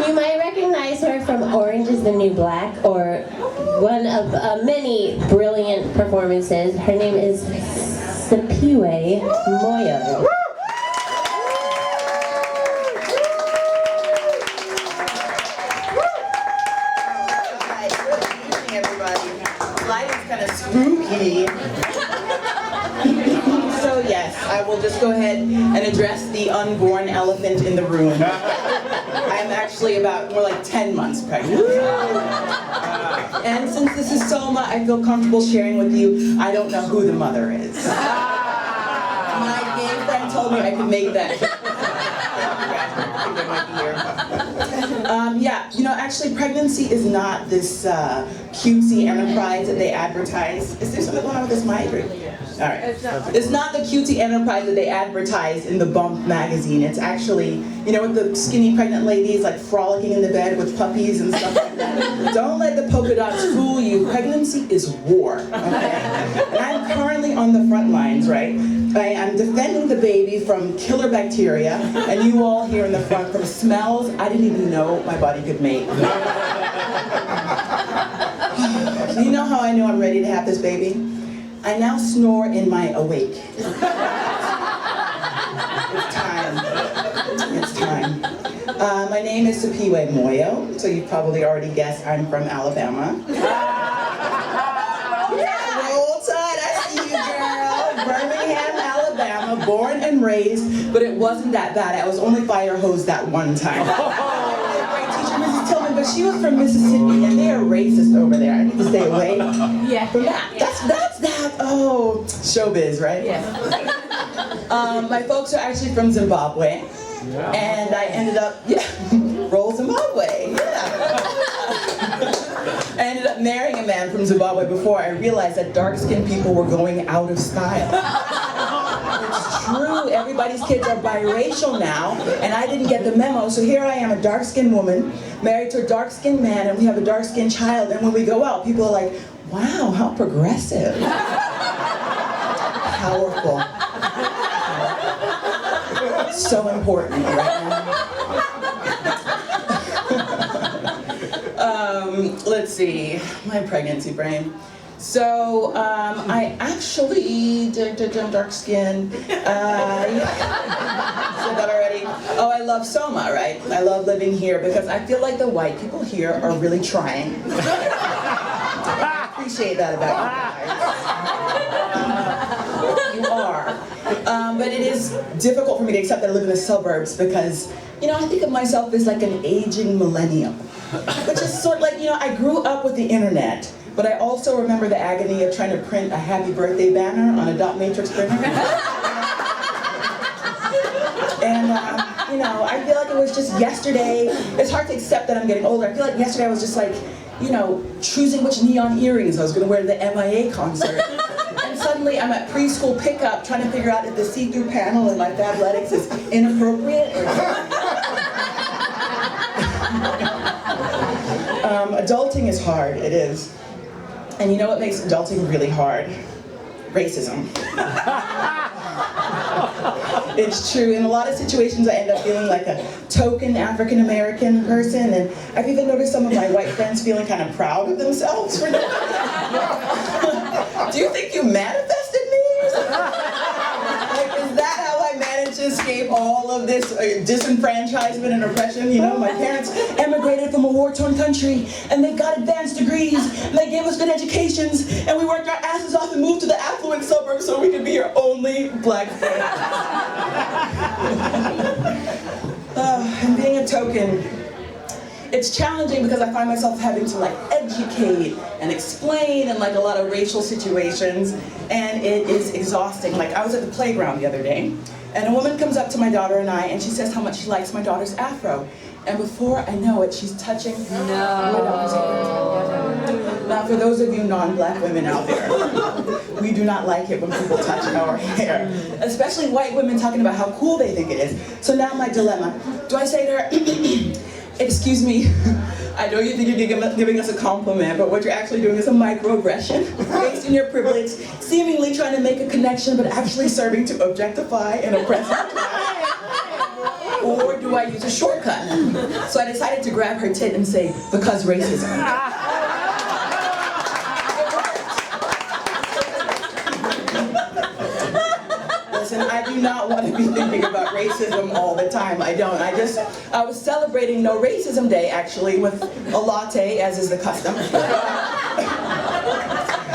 You might recognize her from Orange is the New Black, or one of many brilliant performances. Her name is Sipiwe Moyo. Kind of spooky. So yes, I will just go ahead and address the unborn elephant in the room. I'm actually about more like 10 months pregnant. And since this is Soma, I feel comfortable sharing with you, I don't know who the mother is. My gay friend told me I could make that. Yeah, you know, actually pregnancy is not this cutesy enterprise that they advertise. Is there something going on with this mic? All right. It's not the cutesy enterprise that they advertise in the Bump magazine. It's actually, you know, with the skinny pregnant ladies like frolicking in the bed with puppies and stuff like that. Don't let the polka dots fool you. Pregnancy is war, okay? And I'm currently on the front lines, right? I'm defending the baby from killer bacteria, and you all here in the front from smells I didn't even know my body could make. You know how I know I'm ready to have this baby? I now snore in my awake. It's time. It's time. My name is Sipiwe Moyo, so you've probably already guessed I'm from Alabama. Roll Tide, I see you, girl. Birmingham, Alabama, born and raised, but it wasn't that bad. I was only fire hosed that one time. Great teacher, Mrs. Tillman, but she was from Mississippi, and they are racist over there. I need to stay away from that. That's that. Oh, showbiz, right? Yeah. My folks are actually from Zimbabwe, and I ended up, roll Zimbabwe, I ended up marrying a man from Zimbabwe before I realized that dark-skinned people were going out of style. It's true, everybody's kids are biracial now, and I didn't get the memo, so here I am, a dark-skinned woman, married to a dark-skinned man, and we have a dark-skinned child, and when we go out, people are like, wow, how progressive. Powerful. So important right now. Let's see, my pregnancy brain. So, I actually, dark skin, said that already. Oh, I love Soma, right? I love living here because I feel like the white people here are really trying. I appreciate that about you guys. You are. But it is difficult for me to accept that I live in the suburbs because, you know, I think of myself as like an aging millennial. Which is sort of like, you know, I grew up with the internet, but I also remember the agony of trying to print a happy birthday banner on a dot matrix printer. And, you know, I feel like it was just yesterday. It's hard to accept that I'm getting older. I feel like yesterday I was just like, you know, choosing which neon earrings I was going to wear to the MIA concert. And suddenly I'm at preschool pickup trying to figure out if the see-through panel in my Fabletics is inappropriate or adulting is hard, it is. And you know what makes adulting really hard? Racism. It's true. In a lot of situations I end up feeling like a token African American person, and I've even noticed some of my white friends feeling kind of proud of themselves for doing it. Do you think you manifested me? Like, is that how I managed to escape all of this disenfranchisement and oppression? You know, my parents emigrated from a war-torn country, and they got advanced degrees, and they gave us good educations, and we worked our asses off and moved to the affluent suburbs so we could be your only black friend. And being a token, it's challenging because I find myself having to like educate and explain in like a lot of racial situations, and it is exhausting. Like I was at the playground the other day, and a woman comes up to my daughter and I, and she says how much she likes my daughter's afro. And before I know it, she's touching my daughter's hair. Now, for those of you non-black women out there, we do not like it when people touch our hair, especially white women talking about how cool they think it is. So now my dilemma: do I say to her, "Excuse me, I know you think you're giving us a compliment, but what you're actually doing is a microaggression based in your privilege, seemingly trying to make a connection, but actually serving to objectify and oppress." or do I use a shortcut? So I decided to grab her tit and say, because racism. Listen, I do not want to be thinking about racism all the time. I don't. I was celebrating No Racism Day, actually, with a latte, as is the custom.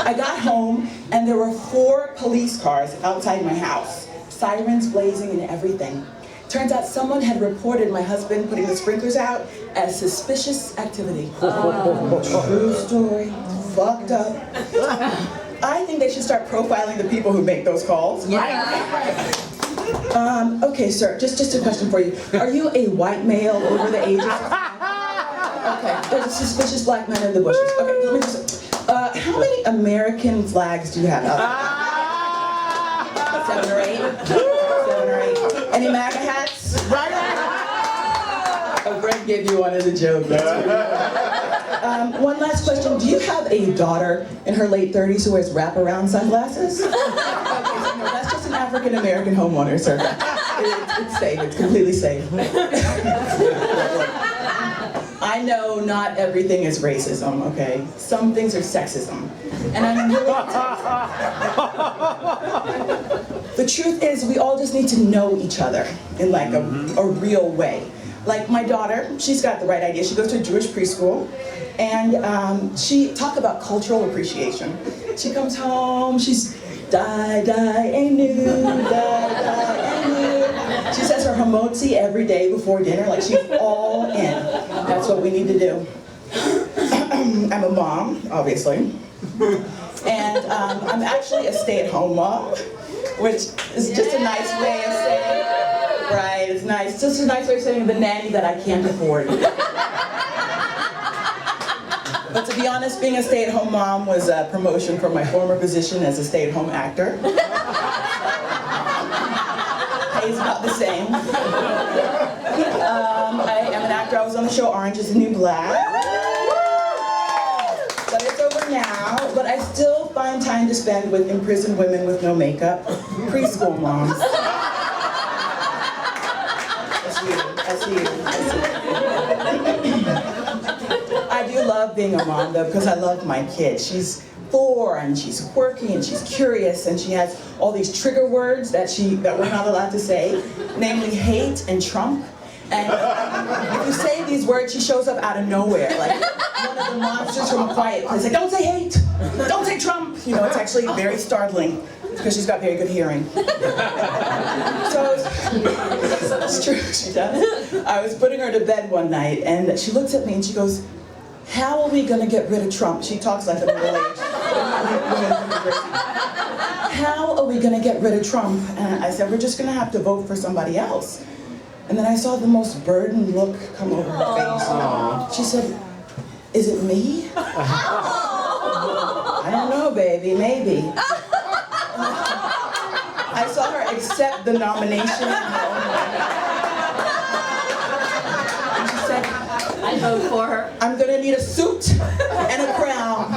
I got home, and there were 4 police cars outside my house, sirens blazing and everything. Turns out someone had reported my husband putting the sprinklers out as suspicious activity. True story. Fucked up. I think they should start profiling the people who make those calls. Okay, sir, just a question for you. Are you a white male over the age of... Okay, there's a suspicious black man in the bushes. Okay, let me just... how many American flags do you have up? 7 or 8? 7 or 8. Any MAGA hats? Oh, Greg gave you one as a joke. One last question. Do you have a daughter in her late 30s who wears wraparound sunglasses? Okay, so no, that's just an African American homeowner, sir. It's safe. It's completely safe. I know not everything is racism, okay? Some things are sexism. And I'm really... The truth is, we all just need to know each other in like a real way. Like my daughter, she's got the right idea. She goes to a Jewish preschool, and she talk about cultural appreciation. She comes home, she's die, ain't new, die, ain't new. She says her hamotzi every day before dinner, like she's all in. That's what we need to do. I'm a mom, obviously. And I'm actually a stay-at-home mom, which is just a nice way of saying, right, it's nice. Just a nice way of saying the nanny that I can't afford. But to be honest, being a stay-at-home mom was a promotion from my former position as a stay-at-home actor. Pays about the same. I am an actor. I was on the show Orange is the New Black. But it's over now. But I still find time to spend with imprisoned women with no makeup, preschool moms. I see you. I do love being a mom though, because I love my kid. She's 4 and she's quirky and she's curious and she has all these trigger words that we're not allowed to say, namely hate and Trump. And if you say these words, she shows up out of nowhere, like one of the monsters from A Quiet Place. Like, don't say hate, don't say Trump. You know, it's actually very startling because she's got very good hearing. So it's true, she does. I was putting her to bed one night, and she looks at me and she goes, "How are we gonna get rid of Trump?" She talks like a middle-aged woman. How are we gonna get rid of Trump? And I said, we're just gonna have to vote for somebody else. And then I saw the most burdened look come over her face. She said, "Is it me?" I don't know, baby, maybe. I saw her accept the nomination. And she said, "I vote for her. I'm gonna need a suit and a crown."